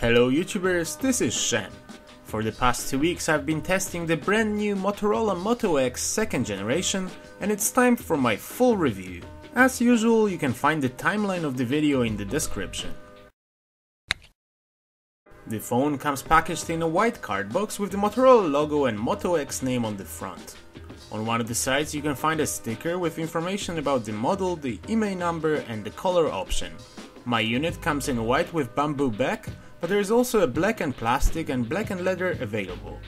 Hello YouTubers, this is SHEM. For the past 2 weeks I've been testing the brand new Motorola Moto X 2nd generation and it's time for my full review. As usual, you can find the timeline of the video in the description. The phone comes packaged in a white card box with the Motorola logo and Moto X name on the front. On one of the sides you can find a sticker with information about the model, the email number and the color option. My unit comes in white with bamboo back, but there is also a black and plastic and black and leather available.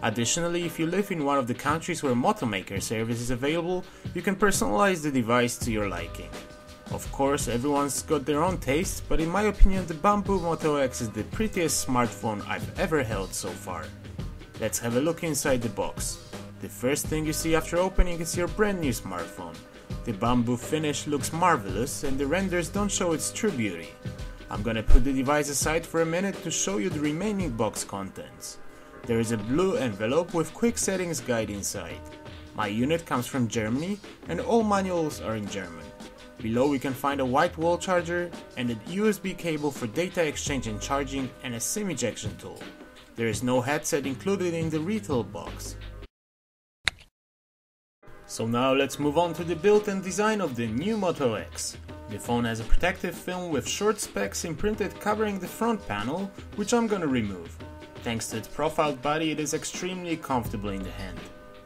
Additionally, if you live in one of the countries where Moto Maker service is available, you can personalize the device to your liking. Of course, everyone's got their own taste, but in my opinion the bamboo Moto X is the prettiest smartphone I've ever held so far. Let's have a look inside the box. The first thing you see after opening is your brand new smartphone. The bamboo finish looks marvelous and the renders don't show its true beauty. I'm gonna put the device aside for a minute to show you the remaining box contents. There is a blue envelope with quick settings guide inside. My unit comes from Germany and all manuals are in German. Below we can find a white wall charger and a USB cable for data exchange and charging and a SIM ejection tool. There is no headset included in the retail box. So now let's move on to the build and design of the new Moto X. The phone has a protective film with short specs imprinted covering the front panel, which I'm gonna remove. Thanks to its profiled body, it is extremely comfortable in the hand.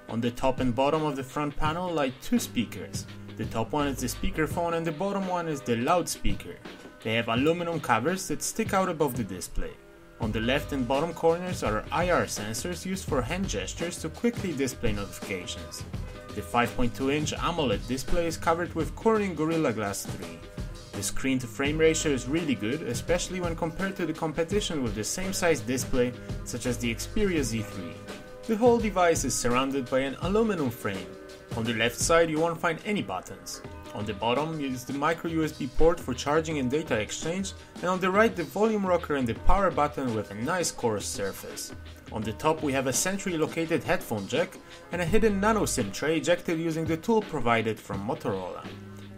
On the top and bottom of the front panel lie two speakers. The top one is the speakerphone and the bottom one is the loudspeaker. They have aluminum covers that stick out above the display. On the left and bottom corners are IR sensors used for hand gestures to quickly display notifications. The 5.2-inch AMOLED display is covered with Corning Gorilla Glass 3. The screen to frame ratio is really good, especially when compared to the competition with the same size display such as the Xperia Z3. The whole device is surrounded by an aluminum frame. On the left side you won't find any buttons. On the bottom is the micro USB port for charging and data exchange, and on the right the volume rocker and the power button with a nice coarse surface. On the top we have a centrally located headphone jack and a hidden nano SIM tray ejected using the tool provided from Motorola.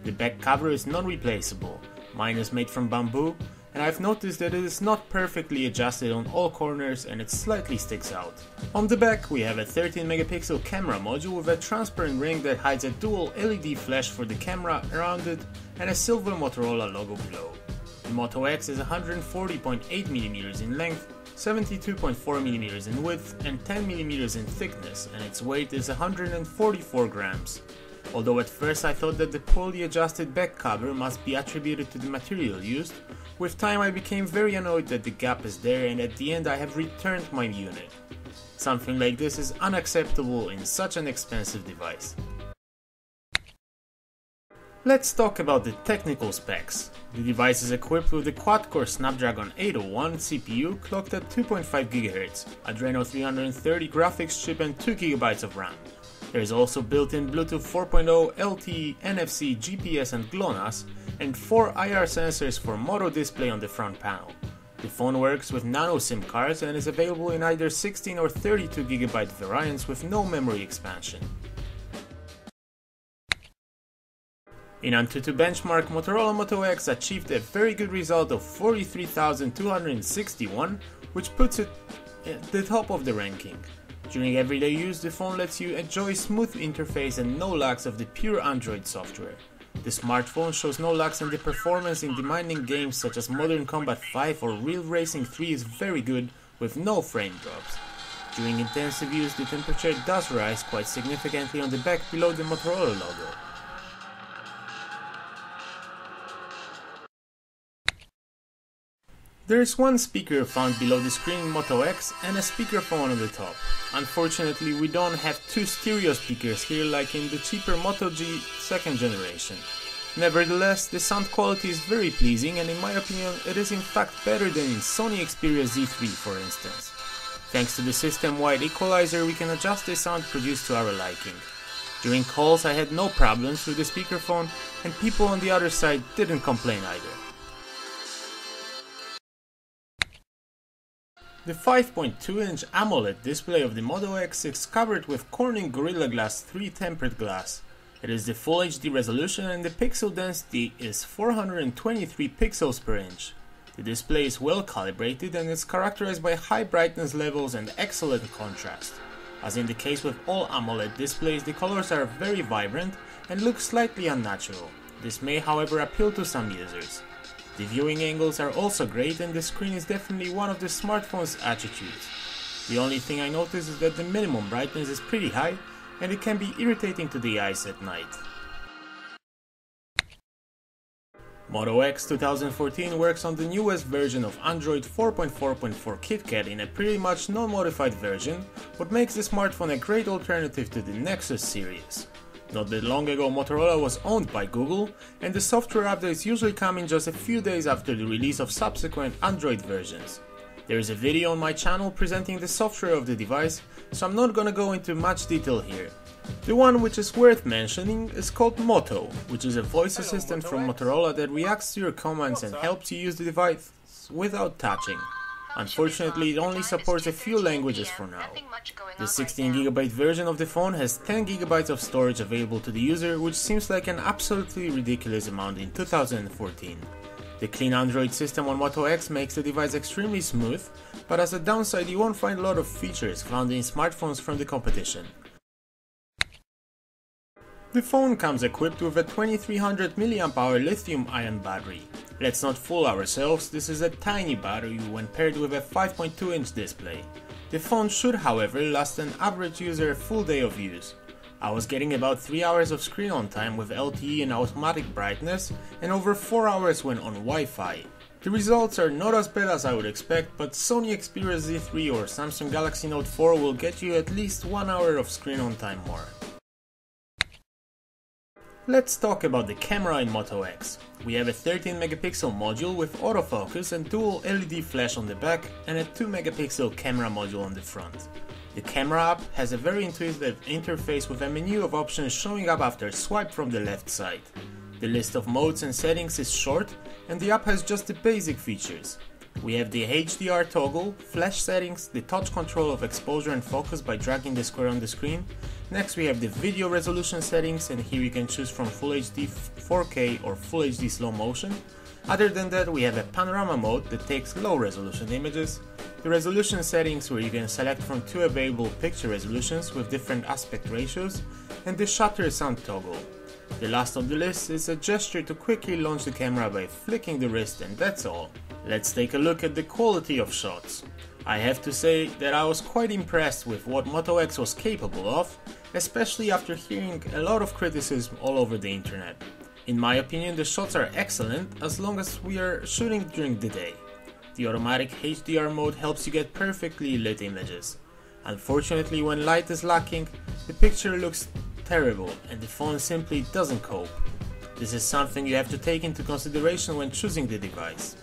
The back cover is non-replaceable. Mine is made from bamboo and I've noticed that it is not perfectly adjusted on all corners and it slightly sticks out. On the back we have a 13 megapixel camera module with a transparent ring that hides a dual LED flash for the camera around it and a silver Motorola logo below. The Moto X is 140.8mm in length, 72.4mm in width and 10mm in thickness, and its weight is 144 grams. Although at first I thought that the poorly adjusted back cover must be attributed to the material used, with time I became very annoyed that the gap is there and at the end I have returned my unit. Something like this is unacceptable in such an expensive device. Let's talk about the technical specs. The device is equipped with a quad-core Snapdragon 801 CPU clocked at 2.5 GHz, Adreno 330 graphics chip and 2 GB of RAM. There is also built-in Bluetooth 4.0, LTE, NFC, GPS and GLONASS, and 4 IR sensors for Moto display on the front panel. The phone works with nano SIM cards and is available in either 16 or 32 GB variants with no memory expansion. In Antutu benchmark, Motorola Moto X achieved a very good result of 43,261, which puts it at the top of the ranking. During everyday use, the phone lets you enjoy smooth interface and no lags of the pure Android software. The smartphone shows no lags and the performance in demanding games such as Modern Combat 5 or Real Racing 3 is very good with no frame drops. During intensive use, the temperature does rise quite significantly on the back below the Motorola logo. There is one speaker found below the screen in Moto X and a speakerphone on the top. Unfortunately, we don't have two stereo speakers here like in the cheaper Moto G 2nd generation. Nevertheless, the sound quality is very pleasing and in my opinion it is in fact better than in Sony Xperia Z3 for instance. Thanks to the system-wide equalizer we can adjust the sound produced to our liking. During calls I had no problems with the speakerphone and people on the other side didn't complain either. The 5.2-inch AMOLED display of the Moto X is covered with Corning Gorilla Glass 3 tempered glass. It is the Full HD resolution and the pixel density is 423 pixels per inch. The display is well calibrated and is characterized by high brightness levels and excellent contrast. As in the case with all AMOLED displays, the colors are very vibrant and look slightly unnatural. This may, however, appeal to some users. The viewing angles are also great and the screen is definitely one of the smartphone's attributes. The only thing I notice is that the minimum brightness is pretty high and it can be irritating to the eyes at night. Moto X 2014 works on the newest version of Android 4.4.4 KitKat in a pretty much non-modified version, what makes the smartphone a great alternative to the Nexus series. Not that long ago Motorola was owned by Google, and the software updates usually come in just a few days after the release of subsequent Android versions. There is a video on my channel presenting the software of the device, so I'm not gonna go into much detail here. The one which is worth mentioning is called Moto, which is a voice assistant from Motorola that reacts to your commands and helps you use the device without touching. Unfortunately, it only supports a few languages for now. The 16GB version of the phone has 10GB of storage available to the user, which seems like an absolutely ridiculous amount in 2014. The clean Android system on Moto X makes the device extremely smooth, but as a downside you won't find a lot of features found in smartphones from the competition. The phone comes equipped with a 2300 mAh lithium-ion battery. Let's not fool ourselves, this is a tiny battery when paired with a 5.2-inch display. The phone should, however, last an average user a full day of use. I was getting about 3 hours of screen on time with LTE and automatic brightness, and over 4 hours when on Wi-Fi. The results are not as bad as I would expect, but Sony Xperia Z3 or Samsung Galaxy Note 4 will get you at least 1 hour of screen on time more. Let's talk about the camera in Moto X. We have a 13MP module with autofocus and dual LED flash on the back and a 2MP camera module on the front. The camera app has a very intuitive interface with a menu of options showing up after swipe from the left side. The list of modes and settings is short and the app has just the basic features. We have the HDR toggle, flash settings, the touch control of exposure and focus by dragging the square on the screen. Next we have the video resolution settings, and here you can choose from Full HD 4K or Full HD slow motion. Other than that we have a panorama mode that takes low resolution images, the resolution settings where you can select from 2 available picture resolutions with different aspect ratios, and the shutter sound toggle. The last of the list is a gesture to quickly launch the camera by flicking the wrist, and that's all. Let's take a look at the quality of shots. I have to say that I was quite impressed with what Moto X was capable of, especially after hearing a lot of criticism all over the internet. In my opinion, the shots are excellent as long as we are shooting during the day. The automatic HDR mode helps you get perfectly lit images. Unfortunately, when light is lacking, the picture looks terrible and the phone simply doesn't cope. This is something you have to take into consideration when choosing the device.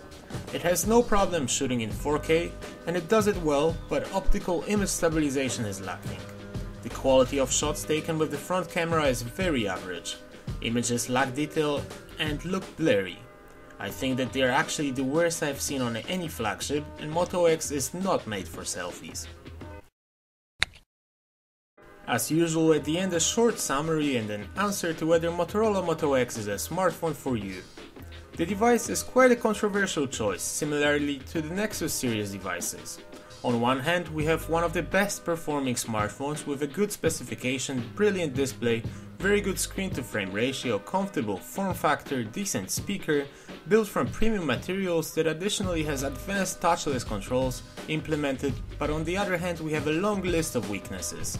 It has no problem shooting in 4K and it does it well, but optical image stabilization is lacking. The quality of shots taken with the front camera is very average. Images lack detail and look blurry. I think that they are actually the worst I've seen on any flagship, and Moto X is not made for selfies. As usual, at the end a short summary and an answer to whether Motorola Moto X is a smartphone for you. The device is quite a controversial choice, similarly to the Nexus series devices. On one hand, we have one of the best performing smartphones with a good specification, brilliant display, very good screen to frame ratio, comfortable form factor, decent speaker, built from premium materials that additionally has advanced touchless controls implemented, but on the other hand we have a long list of weaknesses.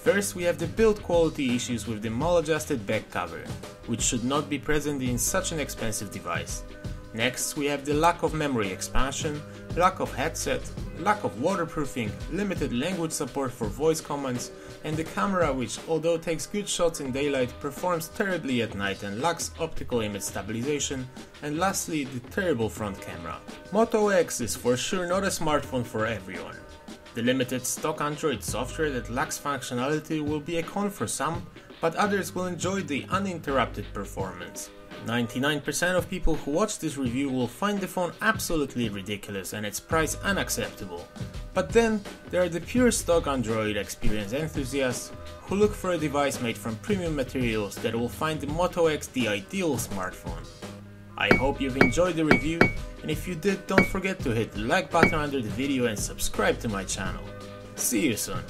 First, we have the build quality issues with the maladjusted back cover, which should not be present in such an expensive device. Next, we have the lack of memory expansion, lack of headset, lack of waterproofing, limited language support for voice commands, and the camera which, although takes good shots in daylight, performs terribly at night and lacks optical image stabilization, and lastly, the terrible front camera. Moto X is for sure not a smartphone for everyone. The limited stock Android software that lacks functionality will be a con for some, but others will enjoy the uninterrupted performance. 99% of people who watch this review will find the phone absolutely ridiculous and its price unacceptable. But then, there are the pure stock Android experience enthusiasts who look for a device made from premium materials that will find the Moto X the ideal smartphone. I hope you've enjoyed the review. And if you did, don't forget to hit the like button under the video and subscribe to my channel. See you soon!